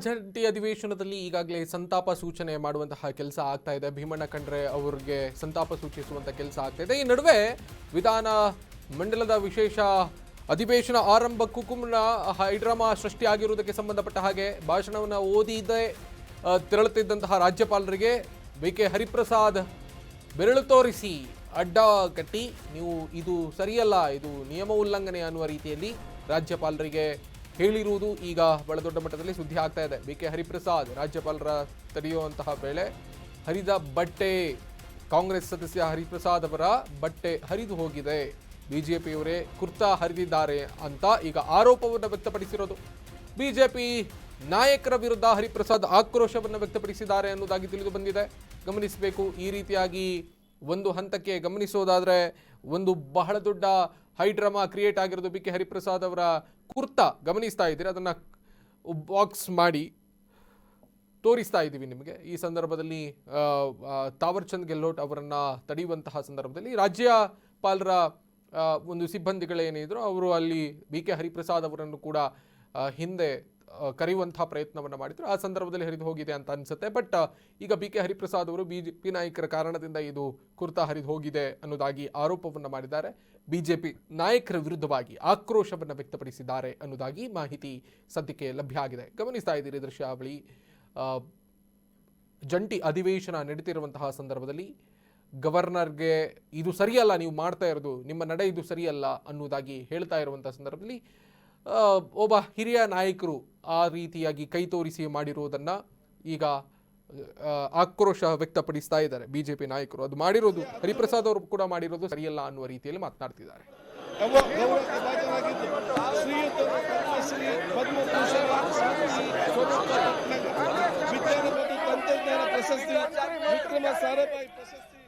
ಜಂಟಿ ಅಧಿವೇಶನದಲ್ಲಿ ಈಗಾಗಲೇ ಸಂತಾಪ ಸೂಚನೆ ಮಾಡುವಂತಹ ಕೆಲಸ ಆಗ್ತಾ ಇದೆ. ಭೀಮಣ್ಣ ಖಂಡ್ರೆ ಅವರಿಗೆ ಸಂತಾಪ ಸೂಚಿಸುವಂತ ಕೆಲಸ ಆಗ್ತಾ ಇದೆ. ಈ ನಡುವೆ ವಿಧಾನ ಮಂಡಲದ ವಿಶೇಷ ಅಧಿವೇಶನ ಆರಂಭಕ್ಕೂ ಮುನ್ನ ಹೈಡ್ರಾಮಾ ಸೃಷ್ಟಿಯಾಗಿರುವುದಕ್ಕೆ ಸಂಬಂಧಪಟ್ಟ ಹಾಗೆ ಭಾಷಣವನ್ನು ಓದಿದೆ ತೆರಳುತ್ತಿದ್ದಂತಹ ರಾಜ್ಯಪಾಲರಿಗೆ ಬಿ.ಕೆ. ಹರಿಪ್ರಸಾದ್ ಬೆರಳು ತೋರಿಸಿ ಅಡ್ಡ ಕಟ್ಟಿ ನೀವು ಇದು ಸರಿಯಲ್ಲ, ಇದು ನಿಯಮ ಉಲ್ಲಂಘನೆ ಅನ್ನುವ ರೀತಿಯಲ್ಲಿ ರಾಜ್ಯಪಾಲರಿಗೆ ಹೇಳಿರುವುದು ಈಗ ಬಹಳ ದೊಡ್ಡ ಮಟ್ಟದಲ್ಲಿ ಸುದ್ದಿ ಆಗ್ತಾ ಇದೆ. ಬಿ.ಕೆ. ಹರಿಪ್ರಸಾದ್ ರಾಜ್ಯಪಾಲರ ತಡೆಯುವಂತಹ ವೇಳೆ ಹರಿದ ಬಟ್ಟೆ, ಕಾಂಗ್ರೆಸ್ ಸದಸ್ಯ ಹರಿಪ್ರಸಾದ್ ಅವರ ಬಟ್ಟೆ ಹರಿದು ಹೋಗಿದೆ, ಬಿಜೆಪಿಯವರೇ ಕುರ್ತಾ ಹರಿದಿದ್ದಾರೆ ಅಂತ ಈಗ ಆರೋಪವನ್ನು ವ್ಯಕ್ತಪಡಿಸಿರೋದು. ಬಿಜೆಪಿ ನಾಯಕರ ವಿರುದ್ಧ ಹರಿಪ್ರಸಾದ್ ಆಕ್ರೋಶವನ್ನು ವ್ಯಕ್ತಪಡಿಸಿದ್ದಾರೆ ಅನ್ನೋದಾಗಿ ತಿಳಿದು ಬಂದಿದೆ. ಗಮನಿಸಬೇಕು, ಈ ರೀತಿಯಾಗಿ ಒಂದು ಹಂತಕ್ಕೆ ಗಮನಿಸೋದಾದ್ರೆ ಒಂದು ಬಹಳ ದೊಡ್ಡ ಹೈಡ್ರಾಮಾ ಕ್ರಿಯೇಟ್ ಆಗಿರೋದು. ಬಿ.ಕೆ. ಹರಿಪ್ರಸಾದ್ ಅವರ ಕುರ್ತಾ ಗಮನಿಸ್ತಾ ಇದ್ದೀರಿ, ಅದನ್ನ ಬಾಕ್ಸ್ ಮಾಡಿ ತೋರಿಸ್ತಾ ಇದ್ದೀವಿ ನಿಮಗೆ. ಈ ಸಂದರ್ಭದಲ್ಲಿ ತಾವರ್ ಚಂದ್ ಗೆಹ್ಲೋಟ್ ಅವರನ್ನ ತಡೆಯುವಂತಹ ಸಂದರ್ಭದಲ್ಲಿ ರಾಜ್ಯಪಾಲರ ಒಂದು ಸಿಬ್ಬಂದಿಗಳೇನಿದ್ರು ಅವರು ಅಲ್ಲಿ ಬಿ.ಕೆ. ಹರಿಪ್ರಸಾದ್ ಅವರನ್ನು ಕೂಡ ಹಿಂದೆ ಕರೆಯುವಂತಹ ಪ್ರಯತ್ನವನ್ನು ಮಾಡಿದ್ರು. ಆ ಸಂದರ್ಭದಲ್ಲಿ ಹರಿದು ಹೋಗಿದೆ ಅಂತ ಅನ್ಸುತ್ತೆ. ಬಟ್ ಈಗ ಬಿ.ಕೆ. ಹರಿಪ್ರಸಾದ್ ಅವರು ಬಿಜೆಪಿ ನಾಯಕರ ಕಾರಣದಿಂದ ಇದು ಕುರ್ತಾ ಹರಿದು ಹೋಗಿದೆ ಅನ್ನೋದಾಗಿ ಆರೋಪವನ್ನು ಮಾಡಿದ್ದಾರೆ. ಬಿಜೆಪಿ ನಾಯಕರ ವಿರುದ್ಧವಾಗಿ ಆಕ್ರೋಶವನ್ನು ವ್ಯಕ್ತಪಡಿಸಿದ್ದಾರೆ ಅನ್ನೋದಾಗಿ ಮಾಹಿತಿ ಸದ್ಯಕ್ಕೆ ಲಭ್ಯ ಆಗಿದೆ. ಗಮನಿಸ್ತಾ ಇದ್ದೀರಿ ದೃಶ್ಯಾವಳಿ. ಜಂಟಿ ಅಧಿವೇಶನ ನಡೀತಿರುವಂತಹ ಸಂದರ್ಭದಲ್ಲಿ ಗವರ್ನರ್ಗೆ ಇದು ಸರಿಯಲ್ಲ, ನೀವು ಮಾಡ್ತಾ ಇರೋದು ನಿಮ್ಮ ನಡೆ ಇದು ಸರಿಯಲ್ಲ ಅನ್ನೋದಾಗಿ ಹೇಳ್ತಾ ಇರುವಂತಹ ಸಂದರ್ಭದಲ್ಲಿ ಒಬ್ಬ ಹಿರಿಯ ನಾಯಕರು ಆ ರೀತಿಯಾಗಿ ಕೈ ತೋರಿಸಿ ಮಾಡಿರುವುದನ್ನು ಈಗ ಆಕ್ರೋಶ ವ್ಯಕ್ತಪಡಿಸ್ತಾ ಇದ್ದಾರೆ ಬಿಜೆಪಿ ನಾಯಕರು. ಅದು ಮಾಡಿರೋದು ಹರಿಪ್ರಸಾದ್ ಅವರು ಕೂಡ ಮಾಡಿರೋದು ಸರಿಯಲ್ಲ ಅನ್ನುವ ರೀತಿಯಲ್ಲಿ ಮಾತನಾಡ್ತಿದ್ದಾರೆ. ತಂತ್ರಜ್ಞಾನ ಪ್ರಶಸ್ತಿ, ವಿಕ್ರಮ ಸಾರಾಭಾಯಿ ಪ್ರಶಸ್ತಿ